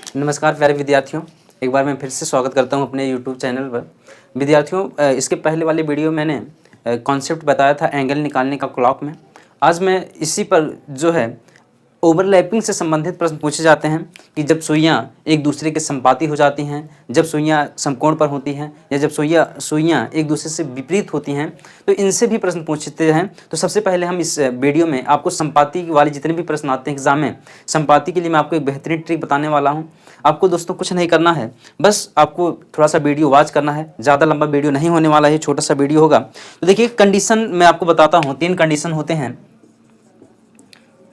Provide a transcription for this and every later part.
नमस्कार प्यारे विद्यार्थियों, एक बार मैं फिर से स्वागत करता हूं अपने YouTube चैनल पर। विद्यार्थियों, इसके पहले वाले वीडियो मैंने कॉन्सेप्ट बताया था एंगल निकालने का क्लॉक में। आज मैं इसी पर जो है ओवरलैपिंग से संबंधित प्रश्न पूछे जाते हैं कि जब सुइयां एक दूसरे के संपाती हो जाती हैं, जब सुइयां समकोण पर होती हैं या जब सुइयां एक दूसरे से विपरीत होती हैं, तो इनसे भी प्रश्न पूछते हैं। तो सबसे पहले हम इस वीडियो में आपको संपाती वाले जितने भी प्रश्न आते हैं एग्जाम में, संपाती के लिए मैं आपको एक बेहतरीन ट्रिक बताने वाला हूँ। आपको दोस्तों कुछ नहीं करना है, बस आपको थोड़ा सा वीडियो वॉच करना है। ज़्यादा लंबा वीडियो नहीं होने वाला है, छोटा सा वीडियो होगा। तो देखिए, कंडीशन मैं आपको बताता हूँ। 3 कंडीशन होते हैं।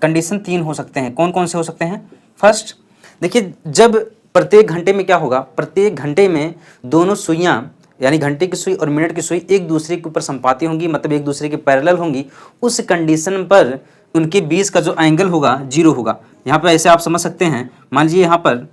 कंडीशन 3 हो सकते हैं। कौन कौन से हो सकते हैं? फर्स्ट, देखिए, जब प्रत्येक घंटे में क्या होगा, प्रत्येक घंटे में दोनों सुइयां यानी घंटे की सुई और मिनट की सुई एक दूसरे के ऊपर संपाती होंगी, मतलब एक दूसरे के पैरेलल होंगी। उस कंडीशन पर उनके बीच का जो एंगल होगा 0 होगा। यहाँ पर ऐसे आप समझ सकते हैं, मान लीजिए यहाँ पर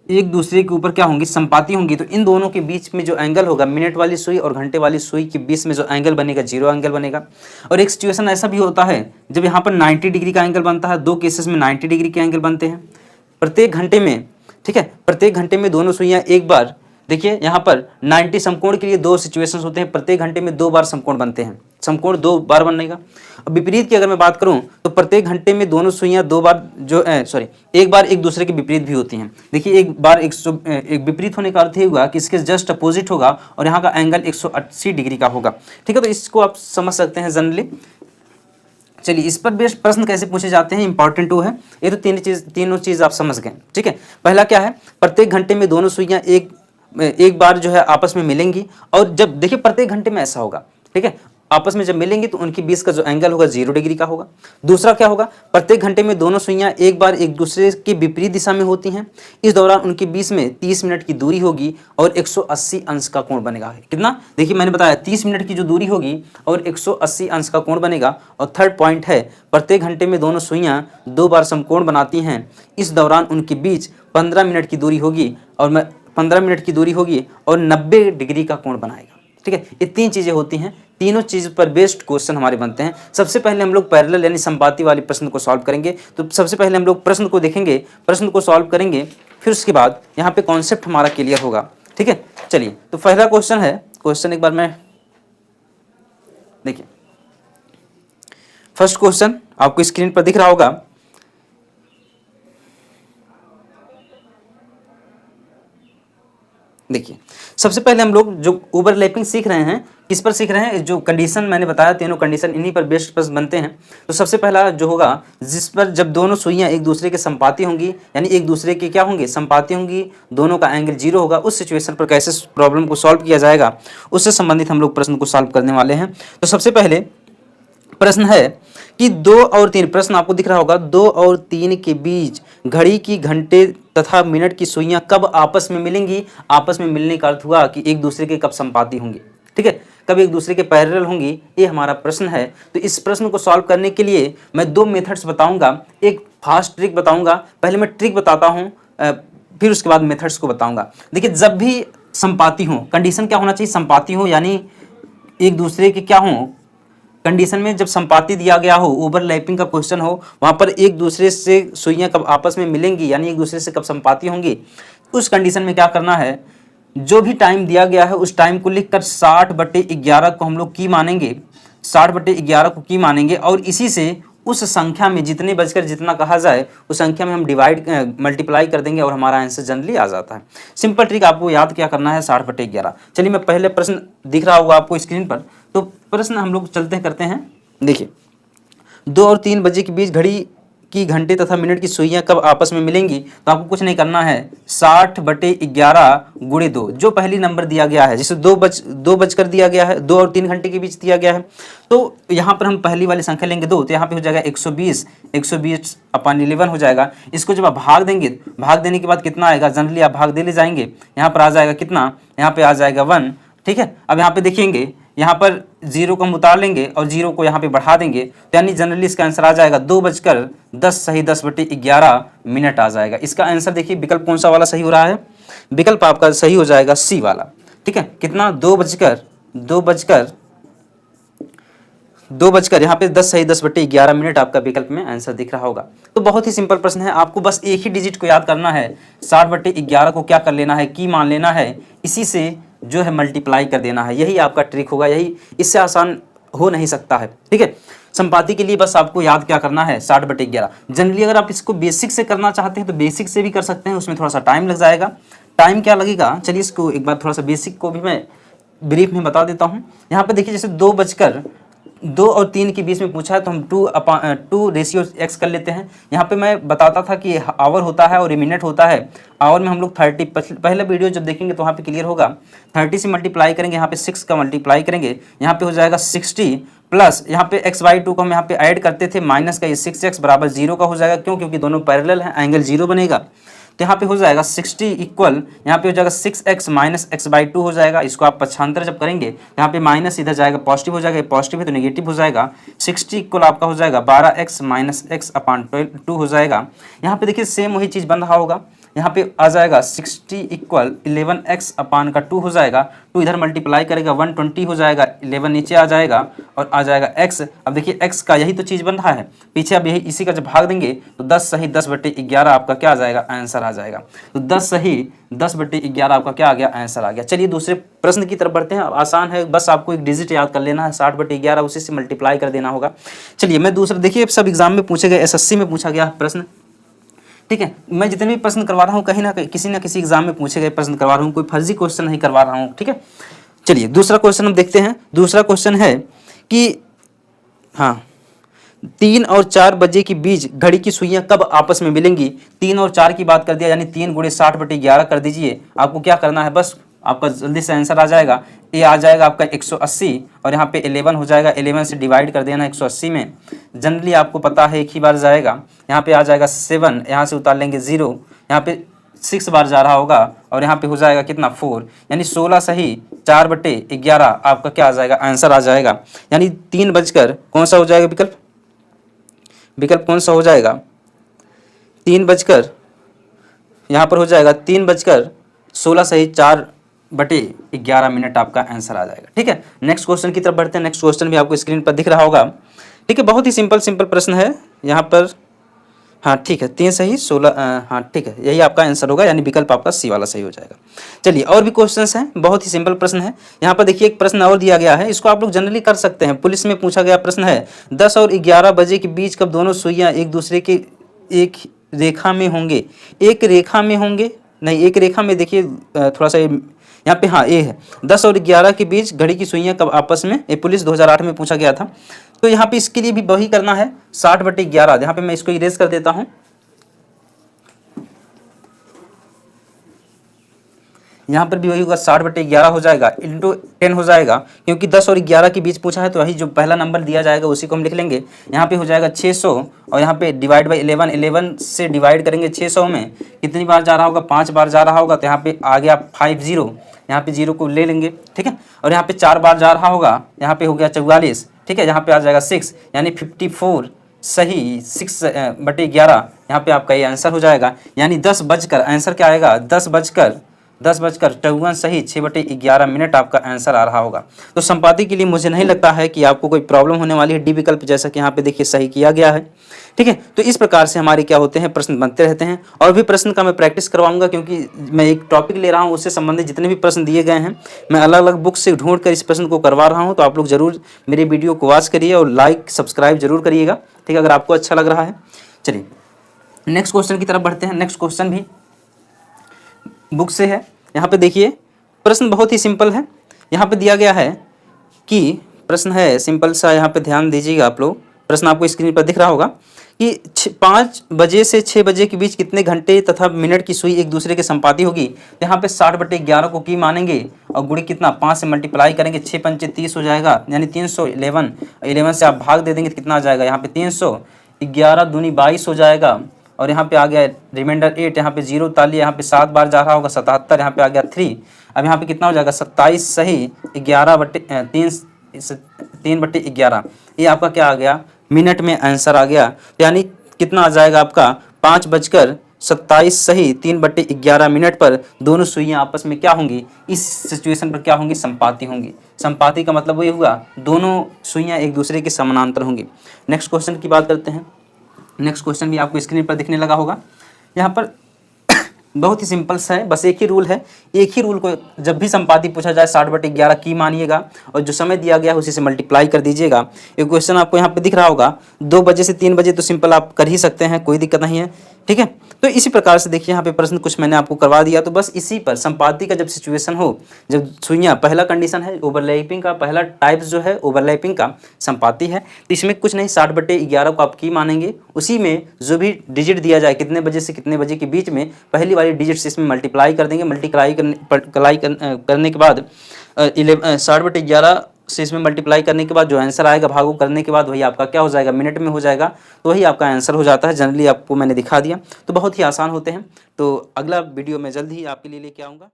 एक दूसरे के ऊपर क्या होंगी, संपाती होंगी, तो इन दोनों के बीच में जो एंगल होगा, मिनट वाली सुई और घंटे वाली सुई के बीच में जो एंगल बनेगा 0 एंगल बनेगा। और एक सिचुएशन ऐसा भी होता है जब यहाँ पर 90 डिग्री का एंगल बनता है। 2 केसेस में 90 डिग्री के एंगल बनते हैं प्रत्येक घंटे में। ठीक है, प्रत्येक घंटे में दोनों सुइयां एक बार, देखिए यहाँ पर 90 समकोण के लिए 2 सिचुएशंस होते हैं। प्रत्येक घंटे में 2 बार समकोण बनते हैं, समकोण 2 बार बनेगा। अब विपरीत की अगर मैं बात करूं तो प्रत्येक घंटे में दोनों सुइयां 2 बार एक बार एक दूसरे के विपरीत भी होती हैं। देखिए, एक बार एक विपरीत होने का अर्थ ये हुआ कि इसके जस्ट अपोजिट होगा और यहाँ का एंगल 180 डिग्री का होगा। ठीक है, तो इसको आप समझ सकते हैं जनरली। चलिए, इस पर बेस्ड प्रश्न कैसे पूछे जाते हैं, इंपॉर्टेंट वो है। ये तो तीनों चीज आप समझ गए। ठीक है, पहला क्या है, प्रत्येक घंटे में दोनों सुइयां एक बार जो है आपस में मिलेंगी। और जब देखिए प्रत्येक घंटे में ऐसा होगा, ठीक है, आपस में जब मिलेंगी तो उनके बीच का जो एंगल होगा 0 डिग्री का होगा। दूसरा क्या होगा, प्रत्येक घंटे में दोनों सुइयां एक बार एक दूसरे के विपरीत दिशा में होती हैं। इस दौरान उनके बीच में 30 मिनट की दूरी होगी और 180 अंश का कोण बनेगा। कितना? देखिए, मैंने बताया 30 मिनट की जो दूरी होगी और 180 अंश का कोण बनेगा। और थर्ड पॉइंट है, प्रत्येक घंटे में दोनों सुइयां 2 बार समकोण बनाती हैं। इस दौरान उनके बीच 15 मिनट की दूरी होगी और 15 मिनट की दूरी होगी और 90 डिग्री का कोण बनाएगा। ठीक है, ये 3 चीजें होती हैं। तीनों चीज पर बेस्ड क्वेश्चन हमारे बनते हैं। सबसे पहले हम लोग पैरेलल यानी संपाती वाले प्रश्न को सॉल्व करेंगे। तो सबसे पहले हम लोग प्रश्न को देखेंगे, प्रश्न को सॉल्व करेंगे, फिर उसके बाद यहाँ पे कॉन्सेप्ट हमारा क्लियर होगा। ठीक है, चलिए, तो पहला क्वेश्चन है, क्वेश्चन एक बार मैं देखिए, फर्स्ट क्वेश्चन आपको स्क्रीन पर दिख रहा होगा। देखिए, सबसे पहले हम लोग जो ओवरलैपिंग सीख रहे हैं, किस पर सीख रहे हैं? जो कंडीशन मैंने बताया, तीनों कंडीशन, इन्हीं पर बेस्ड प्रश्न बनते हैं। तो सबसे पहला जो होगा, जिस पर जब दोनों सुइयां एक दूसरे के संपाती होंगी, यानी एक दूसरे के क्या होंगे, संपाती होंगी, दोनों का एंगल 0 होगा, उस सिचुएशन पर कैसे प्रॉब्लम को सॉल्व किया जाएगा, उससे संबंधित हम लोग प्रश्न को सॉल्व करने वाले हैं। तो सबसे पहले प्रश्न है कि 2 और 3, प्रश्न आपको दिख रहा होगा, 2 और 3 के बीच घड़ी की घंटे तथा मिनट की सुइयां कब आपस में मिलेंगी? आपस में मिलने का अर्थ हुआ कि एक दूसरे के कब संपाती होंगी। ठीक है, कब एक दूसरे के पैरेलल होंगी, ये हमारा प्रश्न है। तो इस प्रश्न को सॉल्व करने के लिए मैं 2 मेथड्स बताऊंगा, एक फास्ट ट्रिक बताऊंगा। पहले मैं ट्रिक बताता हूँ, फिर उसके बाद मेथड्स को बताऊंगा। देखिए, जब भी संपाती हो, कंडीशन क्या होना चाहिए, संपाती हो, यानी एक दूसरे के क्या हो, कंडीशन में जब संपाती दिया गया हो, ओवरलैपिंग का क्वेश्चन हो, वहां पर एक दूसरे से सुइयां कब आपस में मिलेंगी, यानी एक दूसरे से कब संपाती होंगी, उस कंडीशन में क्या करना है, जो भी टाइम दिया गया है उस टाइम को लिखकर 60/11 को हम लोग की मानेंगे, 60/11 को की मानेंगे। और इसी से उस संख्या में जितने बजकर जितना कहा जाए, उस संख्या में हम मल्टीप्लाई कर देंगे और हमारा आंसर जनरली आ जाता है। सिंपल ट्रिक आपको याद क्या करना है, 60/11। चलिए, मैं पहले प्रश्न दिख रहा होगा आपको स्क्रीन पर, तो प्रश्न हम लोग चलते करते हैं। देखिए, 2 और 3 बजे के बीच घड़ी की घंटे तथा मिनट की सुइयां कब आपस में मिलेंगी? तो आपको कुछ नहीं करना है, 60/11 गुणे 2, जो पहली नंबर दिया गया है, जिसे 2 बजकर दिया गया है, 2 और 3 घंटे के बीच दिया गया है, तो यहाँ पर हम पहली वाली संख्या लेंगे 2, तो यहाँ पे हो जाएगा 120/11 हो जाएगा। इसको जब आप भाग देंगे, भाग देने के बाद कितना आएगा, जनरली आप भाग दे ले जाएंगे, यहाँ पर आ जाएगा कितना, यहाँ पे आ जाएगा 1। ठीक है, अब यहाँ पे देखेंगे, यहाँ पर 0 को हम उतार लेंगे और 0 को यहाँ पे बढ़ा देंगे, तो यानी जनरली इसका आंसर आ जाएगा 2:10 सही 10/11 मिनट आ जाएगा। इसका आंसर देखिए, विकल्प कौन सा वाला सही हो रहा है, विकल्प आपका सही हो जाएगा सी वाला। ठीक है, कितना, 2 बजकर 2 बजकर यहाँ पे 10 सही 10/11 मिनट आपका विकल्प में आंसर दिख रहा होगा। तो बहुत ही सिंपल प्रश्न है, आपको बस एक ही डिजिट को याद करना है, 60/11 को क्या कर लेना है, की मान लेना है, इसी से जो है मल्टीप्लाई कर देना है। यही आपका ट्रिक होगा, यही इससे आसान हो नहीं सकता है। ठीक है, संपाति के लिए बस आपको याद क्या करना है, 60/11। जनरली अगर आप इसको बेसिक से करना चाहते हैं तो बेसिक से भी कर सकते हैं, उसमें थोड़ा सा टाइम लग जाएगा। टाइम क्या लगेगा, चलिए इसको एक बार थोड़ा सा बेसिक को भी मैं ब्रीफ में बता देता हूँ। यहाँ पे देखिए, जैसे 2 और 3 के बीच में पूछा है तो हम 2:x कर लेते हैं। यहाँ पे मैं बताता था कि आवर होता है और मिनट होता है। आवर में हम लोग 30, पहले वीडियो जब देखेंगे तो वहाँ पे क्लियर होगा। 30 से मल्टीप्लाई करेंगे, यहाँ पे 6 का मल्टीप्लाई करेंगे, यहाँ पे हो जाएगा 60 प्लस यहाँ पे x/2 को हम यहाँ पे ऐड करते थे, माइनस का ये 6x बराबर 0 का हो जाएगा। क्यों? क्योंकि दोनों पैरेलल हैं, एंगल 0 बनेगा। तो यहाँ पे हो जाएगा 60 इक्वल, यहाँ पे हो जाएगा 6x माइनस x/2 हो जाएगा। इसको आप पक्षांतर जब करेंगे यहाँ पे माइनस इधर जाएगा, पॉजिटिव हो जाएगा, ये पॉजिटिव है तो नेगेटिव हो जाएगा। 60 इक्वल आपका हो जाएगा 12x माइनस x/2 हो जाएगा। यहाँ पे देखिए सेम वही चीज़ बन रहा होगा, यहाँ पे आ जाएगा 60 इक्वल 11x/2 हो जाएगा। 2 इधर मल्टीप्लाई करेगा 120 हो जाएगा, 11 नीचे आ जाएगा और आ जाएगा x। अब देखिए x का यही तो चीज़ बन रहा है, पीछे अब यही इसी का जब भाग देंगे तो 10 सही 10/11 आपका क्या आ जाएगा, आंसर आ जाएगा। तो 10 सही 10/11 आपका क्या आ गया, आंसर आ गया। चलिए दूसरे प्रश्न की तरफ बढ़ते हैं। आसान है, बस आपको एक डिजिट याद कर लेना है, 60/11 उसी से मल्टीप्लाई कर देना होगा। चलिए मैं दूसरा, देखिए सब एग्जाम में पूछे गए, SSC में पूछा गया प्रश्न। ठीक है, मैं जितने भी प्रश्न करवा रहा हूँ कहीं ना किसी एग्जाम में पूछे गए प्रश्न करवा रहा हूँ, कोई फर्जी क्वेश्चन नहीं करवा रहा हूँ। ठीक है, चलिए दूसरा क्वेश्चन हम देखते हैं। दूसरा क्वेश्चन है कि हाँ, 3 और 4 बजे के बीच घड़ी की सुइयां कब आपस में मिलेंगी। 3 और 4 की बात कर दिया, यानी 3 × 60/11 कर दीजिए। आपको क्या करना है, बस आपका जल्दी से आंसर आ जाएगा। ये आ जाएगा आपका 180 और यहाँ पे 11 हो जाएगा, 11 से डिवाइड कर देना 180 में। जनरली आपको पता है एक ही बार जाएगा। यहाँ पे आ जाएगा 7, यहाँ से उतार लेंगे 0, यहाँ पे 6 बार जा रहा होगा और यहाँ पे हो जाएगा कितना, 4, यानी 16 सही 4/11 आपका क्या आ जाएगा, आंसर आ जाएगा। यानी 3 बजकर कौन सा हो जाएगा विकल्प कौन सा हो जाएगा, 3 बजकर यहाँ पर हो जाएगा 3:16 सही 4/11 मिनट आपका आंसर आ जाएगा। ठीक है, नेक्स्ट क्वेश्चन की तरफ बढ़ते हैं। नेक्स्ट क्वेश्चन भी आपको स्क्रीन पर दिख रहा होगा। ठीक है, बहुत ही सिंपल प्रश्न है यहाँ पर। हाँ ठीक है, 3 सही 16, हाँ ठीक है, यही आपका आंसर होगा, यानी विकल्प आपका सी वाला सही हो जाएगा। चलिए और भी क्वेश्चंस हैं, बहुत ही सिंपल प्रश्न है। यहाँ पर देखिए एक प्रश्न और दिया गया है, इसको आप लोग जनरली कर सकते हैं। पुलिस में पूछा गया प्रश्न है, 10 और 11 बजे के बीच कब दोनों सुइयां एक दूसरे के एक रेखा में होंगे। एक रेखा में होंगे नहीं, एक रेखा में, देखिए थोड़ा सा यहाँ पे हाँ ए है, 10 और 11 के बीच घड़ी की सुइयां कब आपस में, ये पुलिस 2008 में पूछा गया था। तो यहाँ पे इसके लिए भी वही करना है, 60/11। यहाँ पे मैं इसको इरेज कर देता हूँ, यहाँ पर भी वही होगा, 60/11 हो जाएगा, इंटू 10 हो जाएगा, क्योंकि 10 और 11 के बीच पूछा है तो वही जो पहला नंबर दिया जाएगा उसी को हम लिख लेंगे। यहाँ पे हो जाएगा 600 और यहाँ पे डिवाइड बाई 11 से डिवाइड करेंगे 600 में, कितनी बार जा रहा होगा, 5 बार जा रहा होगा, तो यहाँ पे आ गया 50, यहाँ पे 0 को ले लेंगे। ठीक है, और यहाँ पे 4 बार जा रहा होगा, यहाँ पे हो गया 44। ठीक है, यहाँ पे आ जाएगा 6, यानी 54 सही 6/11 यहाँ पे आपका ये आंसर हो जाएगा। यानी 10 बजकर, आंसर क्या आएगा, 10 बजकर 54 सही 6/11 मिनट आपका आंसर आ रहा होगा। तो संपाति के लिए मुझे नहीं लगता है कि आपको कोई प्रॉब्लम होने वाली है। डी विकल्प जैसा कि यहाँ पे देखिए सही किया गया है। ठीक है, तो इस प्रकार से हमारे क्या होते हैं, प्रश्न बनते रहते हैं। और भी प्रश्न का मैं प्रैक्टिस करवाऊंगा, क्योंकि मैं एक टॉपिक ले रहा हूँ, उससे संबंधित जितने भी प्रश्न दिए गए हैं मैं अलग अलग बुक से ढूंढ कर इस प्रश्न को करवा रहा हूँ। तो आप लोग जरूर मेरे वीडियो को वॉच करिए और लाइक सब्सक्राइब जरूर करिएगा। ठीक है, अगर आपको अच्छा लग रहा है। चलिए नेक्स्ट क्वेश्चन की तरफ बढ़ते हैं। नेक्स्ट क्वेश्चन भी बुक से है। यहाँ पे देखिए प्रश्न बहुत ही सिंपल है। यहाँ पे दिया गया है कि प्रश्न है सिंपल सा, यहाँ पे ध्यान दीजिएगा आप लोग। प्रश्न आपको स्क्रीन पर दिख रहा होगा कि 5 बजे से 6 बजे के बीच कितने घंटे तथा मिनट की सुई एक दूसरे के संपाती होगी। तो यहाँ पे 60/11 को की मानेंगे और गुणे कितना, 5 से मल्टीप्लाई करेंगे, 6 पंचे 30 हो जाएगा, यानी 311। 11 से आप भाग दे देंगे तो कितना आ जाएगा, यहाँ पे 300, 11 दूनी 22 हो जाएगा। और यहाँ पे आ गया रिमाइंडर 8, यहाँ पे 0 उतार लिया, यहाँ पे 7 बार जा रहा होगा, 77, यहाँ पे आ गया 3। अब यहाँ पे कितना हो जाएगा, 27 सही 3/11। ये आपका क्या आ गया, मिनट में आंसर आ गया। तो यानी कितना आ जाएगा आपका, 5 बजकर 27 सही 3/11 मिनट पर दोनों सुइयां आपस में क्या होंगी, इस सिचुएशन पर क्या होंगी, संपाती होंगी। संपाती का मतलब वही हुआ दोनों सुइयां एक दूसरे के समानांतर होंगी। नेक्स्ट क्वेश्चन की बात करते हैं। नेक्स्ट क्वेश्चन भी आपको स्क्रीन पर दिखने लगा होगा। यहाँ पर बहुत ही सिंपल सा है, बस एक ही रूल है। एक ही रूल को जब भी संपाती पूछा जाए 60/11 की मानिएगा और जो समय दिया गया है उसी से मल्टीप्लाई कर दीजिएगा। ये क्वेश्चन आपको यहाँ पे दिख रहा होगा 2 बजे से 3 बजे, तो सिंपल आप कर ही सकते हैं, कोई दिक्कत नहीं है, ठीक है। तो इसी प्रकार से देखिए यहाँ पे प्रश्न कुछ मैंने आपको करवा दिया। तो बस इसी पर संपाती का जब सिचुएशन हो, जब सुइयां, पहला कंडीशन है ओवरलैपिंग का, पहला टाइप्स जो है ओवरलैपिंग का संपाती है, तो इसमें कुछ नहीं 60/11 को आप की मानेंगे। उसी में जो भी डिजिट दिया जाए कितने बजे से कितने बजे के बीच में, पहली वाली डिजिट से इसमें मल्टीप्लाई कर देंगे। मल्टीप्लाई करने के बाद 60/11 से इसमें मल्टीप्लाई करने के बाद जो आंसर आएगा भागों करने के बाद वही आपका क्या हो जाएगा, मिनट में हो जाएगा, तो वही आपका आंसर हो जाता है। जनरली आपको मैंने दिखा दिया, तो बहुत ही आसान होते हैं। तो अगला वीडियो मैं जल्द ही आपके लिए लेके आऊँगा।